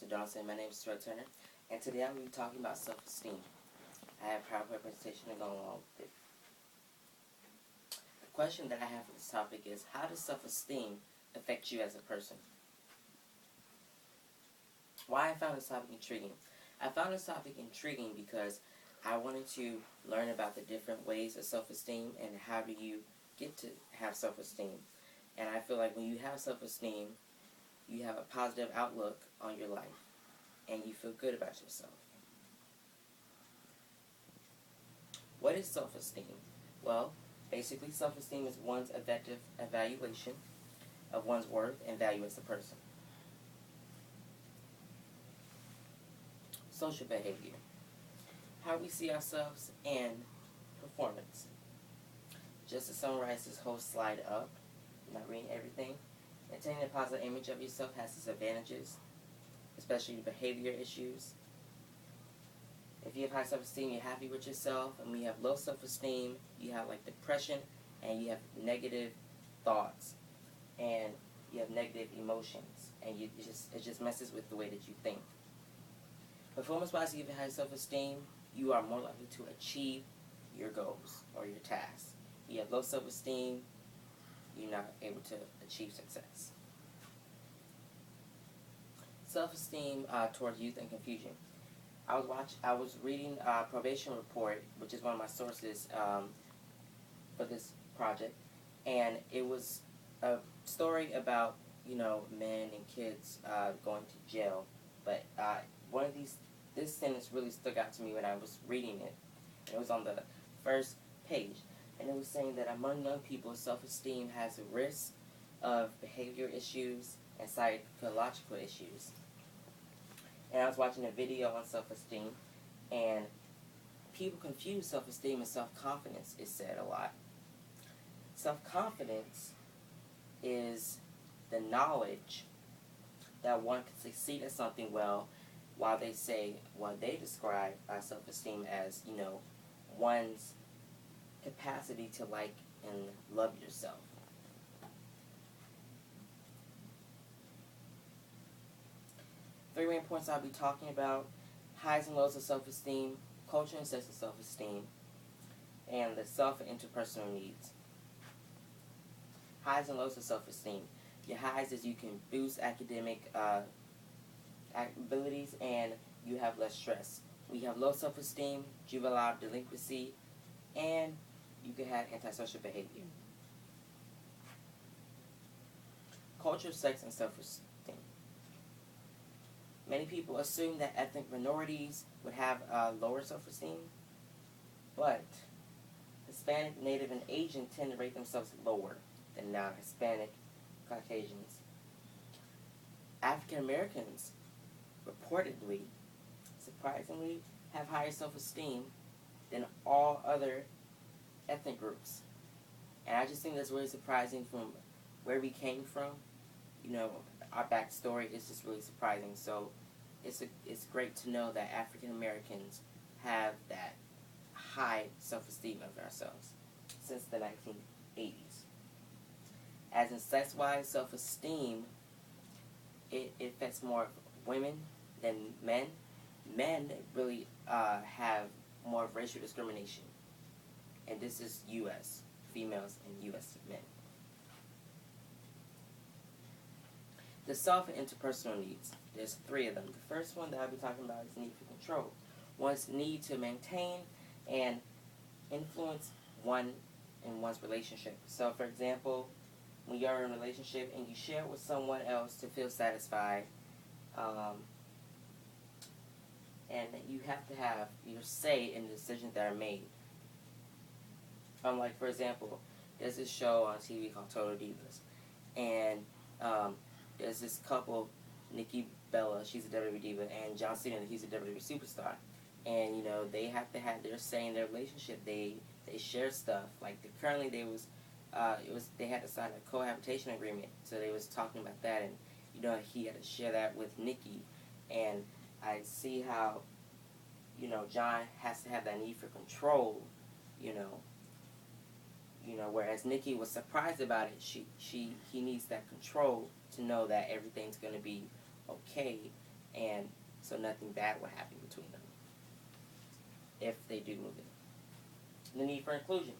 Mr. Johnson. My name is Stuart Turner, and today I'm going to be talking about self-esteem. I have a PowerPoint presentation to go along with it. The question that I have for this topic is, how does self-esteem affect you as a person? Why I found this topic intriguing? I found this topic intriguing because I wanted to learn about the different ways of self-esteem and how do you get to have self-esteem. And I feel like when you have self-esteem, you have a positive outlook on your life, and you feel good about yourself. What is self-esteem? Well, basically self-esteem is one's effective evaluation of one's worth and value as a person. Social behavior. How we see ourselves and performance. Just to summarize this whole slide up, I'm not reading everything. Attaining a positive image of yourself has its advantages, especially behavior issues. If you have high self-esteem, you're happy with yourself. And when you have low self-esteem, you have like depression, and you have negative thoughts, and you have negative emotions, and it just messes with the way that you think. Performance-wise, if you have high self-esteem, you are more likely to achieve your goals or your tasks. You have low self-esteem, you're not able to achieve success. Self-esteem towards youth and confusion. I was reading Probation Report, which is one of my sources for this project, and it was a story about men and kids going to jail. But this sentence really stuck out to me when I was reading it. It was on the first page. And it was saying that among young people, self-esteem has a risk of behavior issues and psychological issues. And I was watching a video on self-esteem, and people confuse self-esteem and self-confidence, it said a lot. Self-confidence is the knowledge that one can succeed at something well, while they describe self-esteem as, one's capacity to like and love yourself. Three main points I'll be talking about: highs and lows of self-esteem, culture and sense of self-esteem, and the self and interpersonal needs. Highs and lows of self-esteem. Your highs is you can boost academic abilities and you have less stress. We have low self-esteem, juvenile delinquency, and you can have antisocial behavior. Culture, sex, and self-esteem. Many people assume that ethnic minorities would have lower self-esteem, but Hispanic, Native, and Asian tend to rate themselves lower than non-Hispanic Caucasians. African Americans reportedly, surprisingly, have higher self-esteem than all other ethnic groups. And I just think that's really surprising from where we came from. Our backstory is just really surprising. So it's great to know that African Americans have that high self-esteem of ourselves since the 1980s. As in sex-wise, self-esteem, it affects more women than men. Men really have more racial discrimination. And this is U.S. females and U.S. men. The self and interpersonal needs. There's three of them. The first one that I'll be talking about is need for control. One's need to maintain and influence one in one's relationship. So, for example, when you're in a relationship and you share it with someone else to feel satisfied, and you have to have your say in the decisions that are made. Like, for example, there's this show on TV called Total Divas, and there's this couple, Nikki Bella, she's a WWE diva, and John Cena, he's a WWE superstar, and they have to have their say in their relationship. They share stuff. Like currently, they had to sign a cohabitation agreement, so they was talking about that, and he had to share that with Nikki, and I see how John has to have that need for control, whereas Nikki was surprised about it. He needs that control to know that everything's going to be okay, and so nothing bad will happen between them if they do move in. The need for inclusion.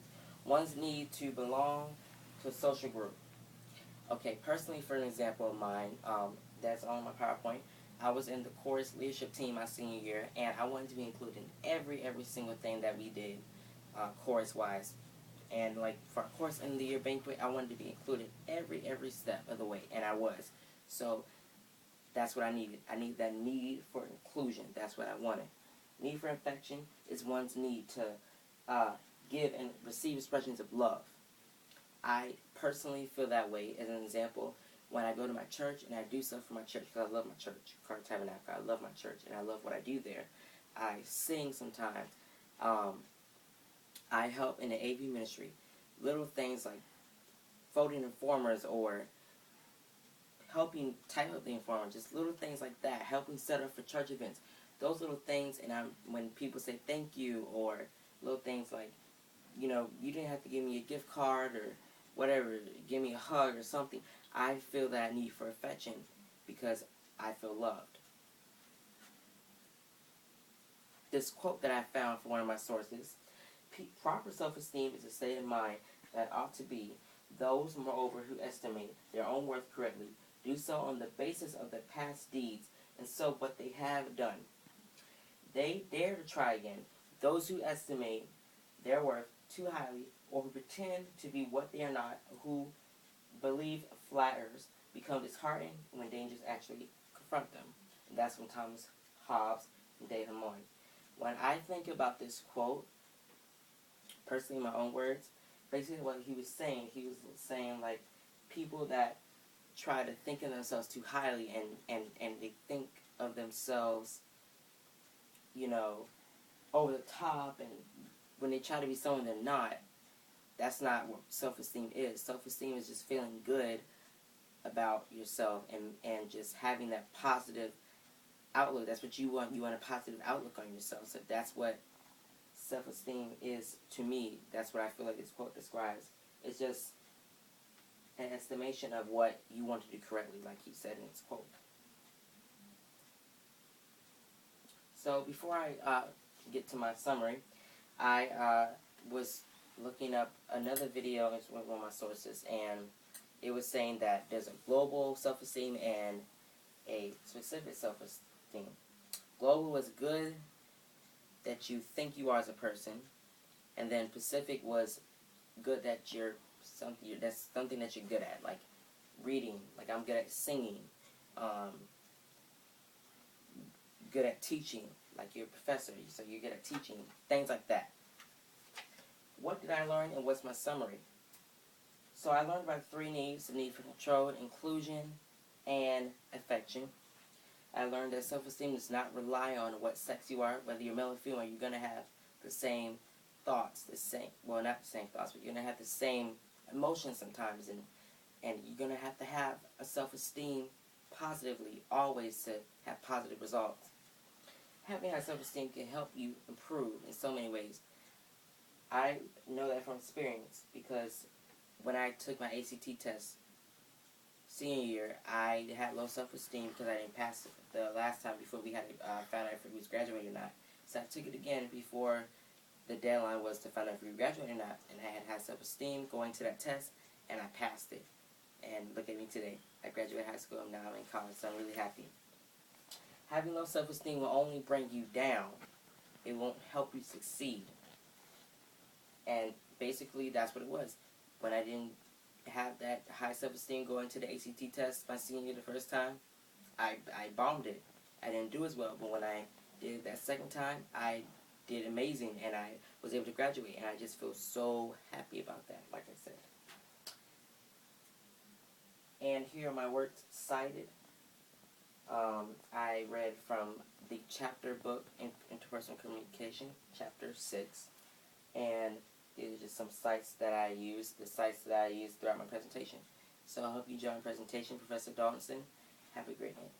One's need to belong to a social group. Okay, personally, for an example of mine, that's on my PowerPoint. I was in the chorus leadership team my senior year, and I wanted to be included in every single thing that we did, chorus wise. And like for our chorus end of the year banquet, I wanted to be included every step of the way, and I was. So that's what I needed. I need that need for inclusion. That's what I wanted. Need for affection is one's need to give and receive expressions of love. I personally feel that way. As an example, when I go to my church and I do stuff for my church, because I love my church, Carter Tabernacle, I love my church and I love what I do there. I sing sometimes. I help in the AV ministry. Little things like folding informers or helping type up the informer, just little things like that, helping set up for church events. Those little things, and when people say thank you, or little things like, you didn't have to give me a gift card or whatever, give me a hug or something, I feel that need for affection because I feel loved. This quote that I found from one of my sources: proper self-esteem is a state of mind that ought to be those, moreover, who estimate their own worth correctly, do so on the basis of their past deeds, and so what they have done. They dare to try again. Those who estimate their worth too highly, or who pretend to be what they are not, who believe flatterers, become disheartened when dangers actually confront them. And that's from Thomas Hobbes and David Moyne. When I think about this quote, personally, in my own words, basically what he was saying like people that try to think of themselves too highly and they think of themselves, over the top, and when they try to be someone they're not, that's not what self-esteem is. Self-esteem is just feeling good about yourself and just having that positive outlook. That's what you want. You want a positive outlook on yourself. So that's what self-esteem is to me. That's what I feel like this quote describes. It's just an estimation of what you want to do correctly, like he said in his quote. So before I get to my summary, I was looking up another video with one of my sources, and it was saying that there's a global self-esteem and a specific self-esteem. Global was good that you think you are as a person, and then specific was good that that's something that you're good at, like reading, like I'm good at singing, good at teaching, like you're a professor, so you're good at teaching, things like that. What did I learn, and what's my summary? So I learned about 3 needs: the need for control, inclusion, and affection. I learned that self-esteem does not rely on what sex you are, whether you're male or female. You're going to have the same thoughts, well, not the same thoughts, but you're going to have the same emotions sometimes, and you're going to have a self-esteem positively, always, to have positive results. Having high self-esteem can help you improve in so many ways. I know that from experience, because when I took my ACT test senior year, I had low self-esteem because I didn't pass it the last time before we had found out if we was graduating or not. So I took it again before the deadline was to find out if we were graduating or not, and I had high self-esteem going to that test, and I passed it. And look at me today. I graduated high school, and now I'm in college, so I'm really happy. Having low self-esteem will only bring you down. It won't help you succeed. And basically, that's what it was. When I didn't have that high self-esteem going to the ACT test my senior year the first time, I bombed it. I didn't do as well. But when I did it that second time, I did amazing, and I was able to graduate. And I just feel so happy about that, like I said. And here are my works cited. I read from the chapter book, Interpersonal Communication, chapter 6. And these are just some sites that I used, throughout my presentation. So I hope you enjoyed my presentation, Professor Daltonson. Have a great night.